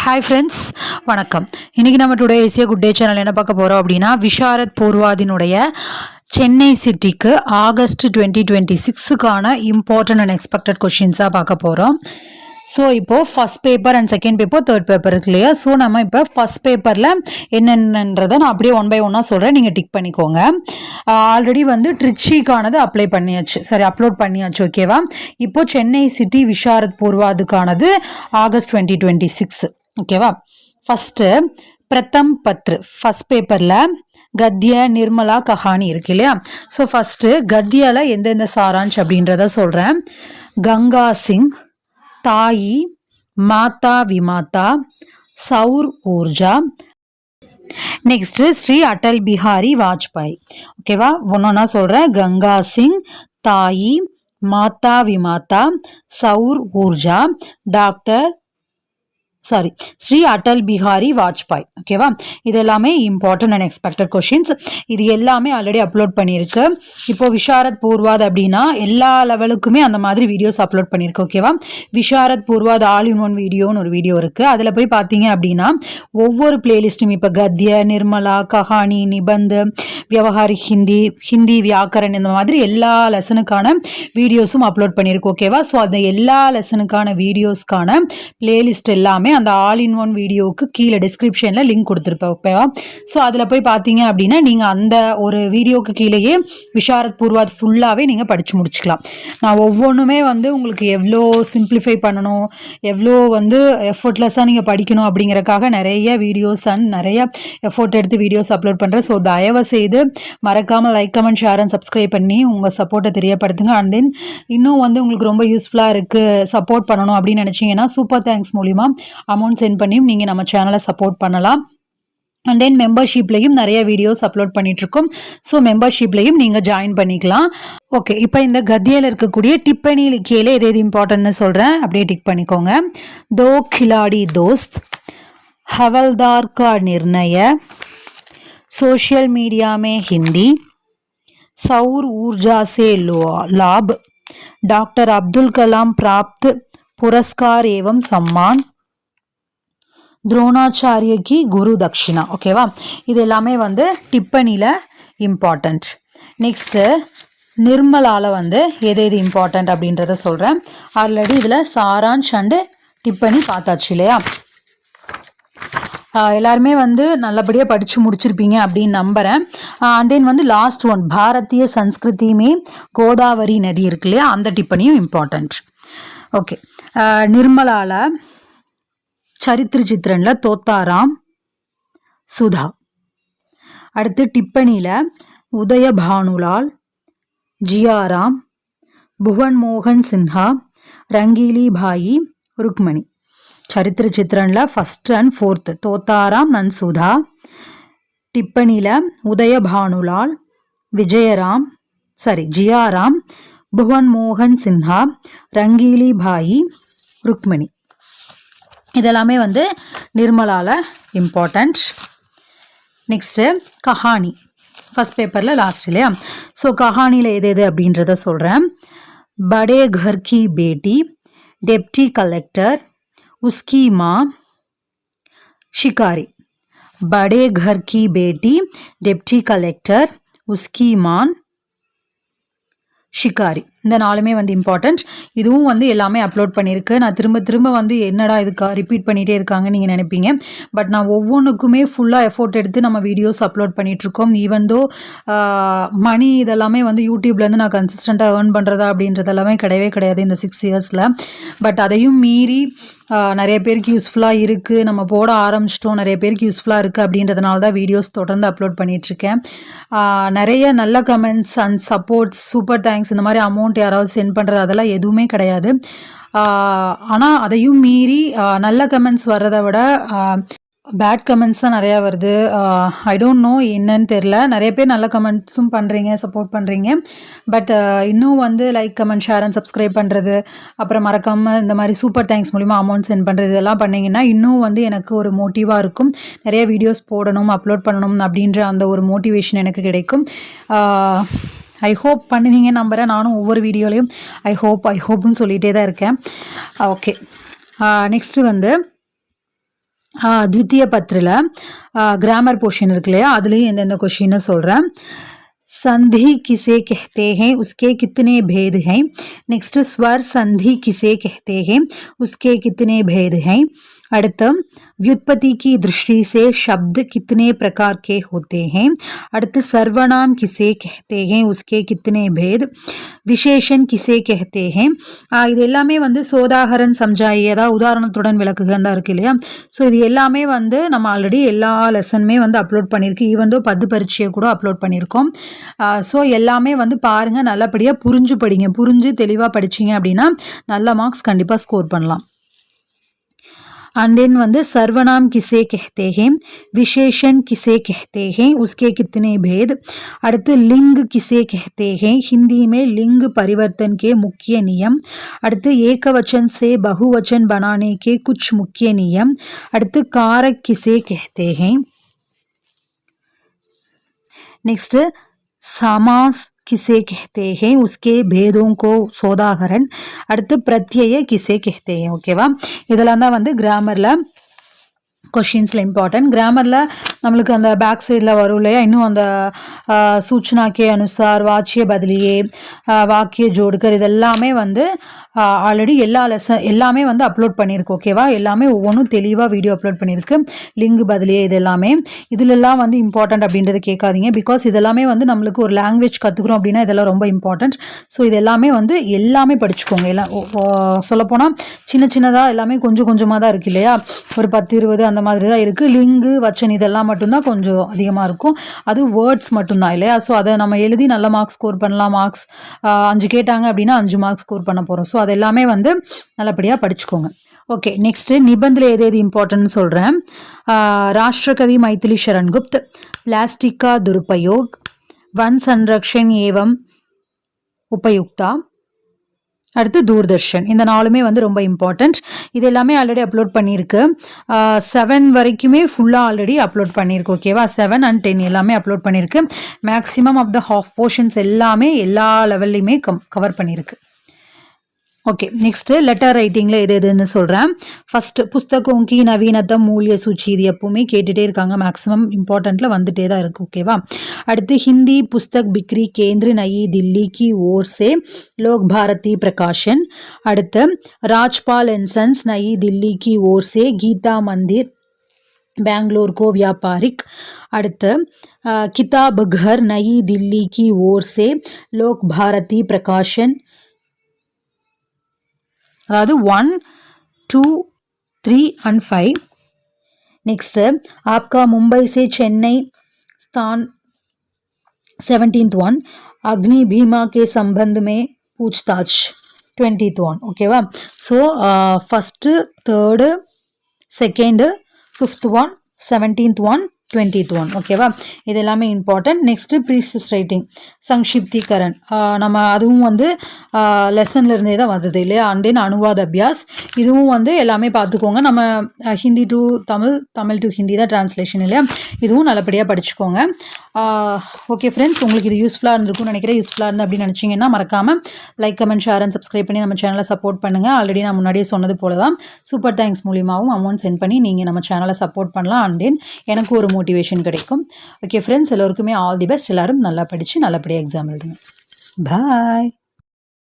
Hi friends, வணக்கம். இன்றைக்கி நம்ம today Asia good day channel என்ன பார்க்க போகிறோம் அப்படின்னா, விஷாரத் பூர்வாதினுடைய சென்னை சிட்டிக்கு ஆகஸ்ட் 2026க்கான இம்பார்ட்டன்ட் அண்ட் எக்ஸ்பெக்டட் கொஷின்ஸாக பார்க்க போகிறோம். ஸோ இப்போது first paper and second paper, third paper இருக்கு இல்லையா? ஸோ நம்ம இப்போ ஃபஸ்ட் பேப்பரில் என்னென்னன்றதை நான் அப்படியே ஒன் பை ஒன்னாக சொல்கிறேன், நீங்கள் டிக் பண்ணிக்கோங்க. ஆல்ரெடி வந்து ட்ரிச்சிக்கானது அப்லோட் பண்ணியாச்சு, ஓகேவா? இப்போது சென்னை சிட்டி விஷாரத் பூர்வாதுக்கானது ஆகஸ்ட் 2026, ஓகேவா? ஃபஸ்ட்டு பிரதம் பத்ரு ஃபஸ்ட் பேப்பரில் கத்திய நிர்மலா கஹானி இருக்கு இல்லையா? ஸோ ஃபஸ்ட்டு கத்தியாவில் எந்தெந்த சாராஞ்ச் அப்படின்றத சொல்கிறேன். கங்கா சிங், தாயி, மாதா விமாதா, சௌர் ஊர்ஜா, நெக்ஸ்ட் ஸ்ரீ அடல் பிஹாரி வாஜ்பாய், ஓகேவா? ஒன்னொன்னா சொல்கிறேன். கங்கா சிங், தாயி, மாதா விமாதா, சௌர் ஊர்ஜா, ஸ்ரீ அடல் பிஹாரி வாஜ்பாய், ஓகேவா? இது எல்லாமே இம்பார்ட்டன்ட் அண்ட் எக்ஸ்பெக்டட் கொஷின்ஸ். இது எல்லாமே ஆல்ரெடி அப்லோட் பண்ணியிருக்கு. இப்போ விஷாரத் பூர்வாத் அப்படின்னா எல்லா லெவலுக்குமே அந்த மாதிரி வீடியோஸ் அப்லோட் பண்ணியிருக்கு, ஓகேவா? Visharad Purvardh all in one வீடியோன்னு ஒரு வீடியோ இருக்குது. அதில் போய் பார்த்தீங்க அப்படின்னா ஒவ்வொரு பிளேலிஸ்ட்டும் இப்போ கத்திய, நிர்மலா, கஹானி, நிபந்து, வியவஹாரிக் ஹிந்தி, ஹிந்தி வியாக்கரன், இந்த மாதிரி எல்லா லெசனுக்கான வீடியோஸும் அப்லோட் பண்ணியிருக்கு, ஓகேவா? ஸோ அந்த எல்லா லெசனுக்கான வீடியோஸ்க்கான பிளேலிஸ்ட் எல்லாமே அந்த ஆல் இன் ஒன் வீடியோவுக்கு கீழே டிஸ்கிரிப்ஷனில் லிங்க் கொடுத்துருப்பேன், ஓகேவா? ஸோ அதில் போய் பார்த்தீங்க அப்படின்னா நீங்கள் அந்த ஒரு வீடியோவுக்கு கீழேயே விஷாரத் பூர்வாத் ஃபுல்லாகவே நீங்கள் படித்து முடிச்சுக்கலாம். நான் ஒவ்வொன்றுமே வந்து உங்களுக்கு எவ்வளோ சிம்பிளிஃபை பண்ணணும், எவ்வளோ வந்து எஃபர்ட்லெஸ்ஸாக நீங்கள் படிக்கணும் அப்படிங்கிறக்காக நிறைய வீடியோஸ் அண்ட் நிறைய எஃபோர்ட் எடுத்து வீடியோஸ் அப்லோட் பண்ணுறேன். ஸோ தயவு செய்து மறக்காமல் like, comment, share and subscribe பண்ணி உங்கள் சப்போர்ட்டை தெரியப்படுத்துங்க. அண்ட் தென் இன்னும் வந்து உங்களுக்கு ரொம்ப யூஸ்ஃபுல்லாக இருக்குது, சப்போர்ட் பண்ணணும் அப்படின்னு நினச்சிங்கன்னா சூப்பர் தேங்க்ஸ் மூலிமா அமௌண்ட் சென்ட் பண்ணியும் நீங்கள் நம்ம சேனலை சப்போர்ட் பண்ணலாம். அண்ட் தென் மெம்பர்ஷிப்லையும் நிறைய வீடியோஸ் அப்லோட் பண்ணிகிட்ருக்கோம். ஸோ மெம்பர்ஷிப்லையும் நீங்கள் ஜாயின் பண்ணிக்கலாம். ஓகே, இப்போ இந்த கத்தியில் இருக்கக்கூடிய டிப்பணி கீழே எது எது இம்பார்ட்டன்ட்னு சொல்கிறேன், அப்படியே டிக் பண்ணிக்கோங்க. தோ கிலாடி தோஸ்த், ஹவல்தார் கா நிர்ணய, सोशल मीडिया में हिंदी, सौर ऊर्जा से लाभ, डॉक्टर अब्दुल कलाम प्राप्त पुरस्कार एवं सम्मान, द्रोणाचार्य की गुरु दक्षिणा, ஓகேவா? இது எல்லாமே வந்து டிப்பணியில் இம்பார்ட்டண்ட். நெக்ஸ்ட்டு நிர்மலாவில் வந்து எது எது இம்பார்ட்டண்ட் அப்படின்றத சொல்கிறேன். ஆல்ரெடி இதில் சாராஞ்ச் அண்டு டிப்பணி பார்த்தாச்சு இல்லையா? எல்லாருமே வந்து நல்லபடியாக படித்து முடிச்சிருப்பீங்க அப்படின்னு நம்புகிறேன். அண்ட் தென் வந்து லாஸ்ட் ஒன் பாரதிய சன்ஸ்கிருதியுமே கோதாவரி நதி இருக்கு இல்லையா, அந்த டிப்பணியும் இம்பார்ட்டண்ட். ஓகே, நிர்மலாவில் சரித்திர சித்திரனில் தோத்தாராம், சுதா. அடுத்து டிப்பணியில் உதயபானுலால், ஜியாராம், புவன் மோகன் சின்ஹா, ரங்கீலி பாயி, ருக்மணி. சரித்திர சித்திரனில் first and fourth Totaram and Sudha. டிப்பணியில் உதயபானுலால், ஜியாராம், புவன் மோகன் சின்ஹா, ரங்கீலி பாயி, ருக்மணி. இதெல்லாமே வந்து நிர்மலாவில் இம்பார்ட்டண்ட். நெக்ஸ்ட்டு கஹானி ஃபஸ்ட் பேப்பரில் லாஸ்ட் இல்லையா? ஸோ கஹானியில் எது எது அப்படின்றத சொல்கிறேன். படே கர் கி பேட்டி, டெப்டி கலெக்டர், उसकी माँ, शिकारी. बड़े घर की बेटी, डिप्टी कलेक्टर, उसकी माँ, ஷிகாரி. இந்த நாலுமே வந்து இம்பார்ட்டண்ட். இதுவும் வந்து எல்லாமே அப்லோட் பண்ணியிருக்கு. நான் திரும்ப திரும்ப வந்து என்னடா இதுக்கா ரிப்பீட் பண்ணிகிட்டே இருக்காங்கன்னு நீங்கள் நினைப்பீங்க. பட் நான் ஒவ்வொன்றுக்குமே ஃபுல்லாக எஃபோர்ட் எடுத்து நம்ம வீடியோஸ் அப்லோட் பண்ணிகிட்ருக்கோம். ஈவன் தோ மணி இதெல்லாமே வந்து யூடியூப்லேருந்து நான் கன்சிஸ்டண்ட்டாக ஏர்ன் பண்ணுறதா அப்படின்றது எல்லாமே கிடையாது இந்த 6 இயர்ஸில். பட் அதையும் மீறி நிறைய பேருக்கு யூஸ்ஃபுல்லாக இருக்குது, நம்ம போட ஆரம்பிச்சிட்டோம், நிறைய பேருக்கு யூஸ்ஃபுல்லாக இருக்குது அப்படின்றதுனால தான் வீடியோஸ் தொடர்ந்து அப்லோட் பண்ணிகிட்ருக்கேன். நிறைய நல்ல comments and supports, super thanks, இந்த மாதிரி அமௌண்ட் யாராவது சென்ட் பண்ணுறது அதெல்லாம் எதுவுமே கிடையாது. ஆனால் அதையும் மீறி நல்ல கமெண்ட்ஸ் வர்றதை விட பேட் கமெண்ட்ஸ் தான் நிறையா வருது. ஐ டோன்ட் நோ என்னன்னு தெரில. நிறைய பேர் நல்ல கமெண்ட்ஸும் பண்ணுறீங்க, சப்போர்ட் பண்ணுறீங்க. பட் இன்னும் வந்து like, comment, share and subscribe பண்ணுறது, அப்புறம் மறக்காமல் இந்த மாதிரி சூப்பர் தேங்க்ஸ் மூலிமா அமௌண்ட் சென்ட் பண்ணுறது, இதெல்லாம் பண்ணிங்கன்னா இன்னும் வந்து எனக்கு ஒரு மோட்டிவாக இருக்கும். நிறைய வீடியோஸ் போடணும், அப்லோட் பண்ணணும் அப்படின்ற அந்த ஒரு மோட்டிவேஷன் எனக்கு கிடைக்கும். ஐ ஹோப் பண்ணுவீங்க நம்புகிறேன். நானும் ஒவ்வொரு வீடியோலையும் ஐ ஹோப்னு சொல்லிகிட்டே தான் இருக்கேன். ஓகே, நெக்ஸ்ட்டு வந்து द्वितीय पत्रिल ग्रामर पोर्शन एंद क्वेश्चन சொல்றேன் संधि किसे कहते हैं उसके कितने भेद हैं नेक्स्ट स्वर संधि किसे कहते हैं उसके कितने भेद हैं அடுத்து व्युत्पत्ति की दृष्टि से शब्द कितने प्रकार के होते हैं அடுத்து सर्वनाम किसे कहते हैं उसके कितने भेद विशेषण किसे कहते हैं இது எல்லாமே வந்து சோதாகரன் சம்ஜாயி அதாவது உதாரணத்துடன் விளக்குகன்னு தான் இருக்கு இல்லையா ஸோ இது எல்லாமே வந்து நம்ம ஆல்ரெடி எல்லா லெசனுமே வந்து அப்லோட் பண்ணியிருக்கு ஈவன் தோ பத்து பரீட்சையை கூட அப்லோட் பண்ணியிருக்கோம் ஸோ எல்லாமே வந்து பாருங்கள் நல்லபடியாக புரிஞ்சு படிங்க புரிஞ்சு தெளிவாக படிச்சிங்க அப்படின்னா நல்ல மார்க்ஸ் கண்டிப்பாக ஸ்கோர் பண்ணலாம் एंड देन वंदे सर्वनाम किसे कहते हैं विशेषण किसे कहते हैं उसके कितने भेद அடுத்து लिंग किसे कहते हैं हिंदी में लिंग परिवर्तन के मुख्य नियम அடுத்து एकवचन से बहुवचन बनाने के कुछ मुख्य नियम அடுத்து कारक किसे कहते हैं नेक्स्ट समास किसे कहते हैं उसके भेदों को சோதாகரன் அடுத்து பிரத்யய किसे कहते हैं ஓகேவா இதெல்லாம் தான் வந்து கிராமர்ல क्वेश्चंसல इंपॉर्टेंट ग्रामरல நம்மளுக்கு அந்த பேக் சைடுல வரும் இல்லையா இன்னும் அந்த सूचना के अनुसार वाच्य बदलिए वाक्य जोड़कर இதெல்லாமே வந்து ஆல்ரெடி எல்லாமே வந்து அப்லோட் பண்ணியிருக்கு ஓகேவா எல்லாமே ஒவ்வொன்றும் தெளிவாக வீடியோ அப்லோட் பண்ணியிருக்கு லிங்க் பதிலே இது எல்லாமே இதிலெல்லாம் வந்து இம்பார்ட்டன்ட் அப்படின்றது கேட்காதீங்க பிகாஸ் இதெல்லாமே வந்து நம்மளுக்கு ஒரு லாங்குவேஜ் கற்றுக்குறோம் அப்படின்னா இதெல்லாம் ரொம்ப இம்பார்ட்டன்ட் ஸோ இது எல்லாமே படிச்சுக்கோங்க எல்லாம் சொல்லப்போனால் சின்னதாக எல்லாமே கொஞ்சம் கொஞ்சமாக தான் இருக்குது இல்லையா ஒரு 10-20 அந்த மாதிரி தான் இருக்குது லிங்கு வச்சன் இதெல்லாம் மட்டும்தான் கொஞ்சம் அதிகமாக இருக்கும் அது வேர்ட்ஸ் மட்டும்தான் இல்லையா ஸோ அதை நம்ம எழுதி நல்ல மார்க்ஸ் ஸ்கோர் பண்ணலாம் மார்க்ஸ் 5 கேட்டாங்க அப்படின்னா 5 மார்க்ஸ் ஸ்கோர் பண்ண போகிறோம் ஸோ அது எல்லாமே வந்து நல்லபடியாக படிச்சுக்கோங்க ओके नेक्स्ट निबंध इंपॉर्टेंट சொல்றேன் राष्ट्रकवि मैथिली शरण गुप्त प्लास्टिक का दुरुपयोग वन संरक्षण एवं उपयुक्ता அடுத்து தூர்தர்ஷன் இந்த நாலுமே வந்து ரொம்ப இம்பார்ட்டன்ட் இது எல்லாமே ஆல்ரெடி அப்லோட் பண்ணியிருக்கு 7 வரைக்குமே ஃபுல்லாக ஆல்ரெடி அப்லோட் பண்ணியிருக்கு ஓகேவா 7 and 10 எல்லாமே அப்லோட் பண்ணியிருக்கு maximum of the half portions எல்லாமே எல்லா லெவல்லையுமே கவர் பண்ணியிருக்கு ओके नेक्स्ट लेटर राइटिंग एदुன்னு சொல்றேன் फर्स्ट पुस्तकों की नवीनतम मूल्य सूची இது எப்பவுமே கேட்டுட்டே இருக்காங்க मैक्सिमम इंपॉर्टेंटல வந்துட்டே தான் இருக்கு ஓகேவா அடுத்து हिंदी पुस्तक बिक्री केंद्र नई दिल्ली की ओर से लोक भारती प्रकाशन அடுத்து राजपाल एंड सन्स नई दिल्ली की ओर से गीता मंदिर बेंगलुरु को व्यापारिक அடுத்து किताब घर नई दिल्ली की ओर से लोक भारती प्रकाशन अदावदु 1, 2, 3 and 5 नेक्स्ट आपका मुंबई से चेन्नई स्थान 17th वन अग्नि भीमा के संबंध में पूछताछ 20th वन ओकेवा so first third second 5th one 17th one 20th one ஓகேவா இது எல்லாமே இம்பார்ட்டன்ட் நெக்ஸ்ட் ப்ரீசிஸ் ரைட்டிங் சங்ஷிப்தீகரன் நம்ம அதுவும் வந்து லெசன்ல இருந்தே தான் வந்தது இல்லையா அண்ட் தென் அனுவாத அபியாஸ் இதுவும் வந்து எல்லாமே பார்த்துக்கோங்க நம்ம ஹிந்தி டு தமிழ் டு ஹிந்தி தான் டிரான்ஸ்லேஷன் இல்லையா இதுவும் நல்லபடியாக படிச்சுக்கோங்க ஓகே ஃப்ரெண்ட்ஸ் உங்களுக்கு இது யூஸ்ஃபுல்லாக இருந்திருக்கும்னு நினைக்கிறேன் யூஸ்ஃபுல்லாக இருந்து அப்படின்னு நினச்சிங்கன்னா மறக்காமல் like comment share and subscribe பண்ணி நம்ம சேனலை சப்போர்ட் பண்ணுங்கள் ஆல்ரெடி நான் முன்னாடியே சொன்னது போல தான் சூப்பர் தேங்க்ஸ் மூலியமாகவும் அமௌண்ட் சென்ட் பண்ணி நீங்கள் நம்ம சேனலை சப்போர்ட் பண்ணலாம் அண்ட் தென் எனக்கு ஒரு மோட்டிவேஷன் கிடைக்கும் ஓகே ஃப்ரெண்ட்ஸ் எல்லோருக்குமே ஆல் தி பெஸ்ட் எல்லாரும் நல்லா படித்து நல்லபடியாக எக்ஸாம் எழுதுங்க பாய்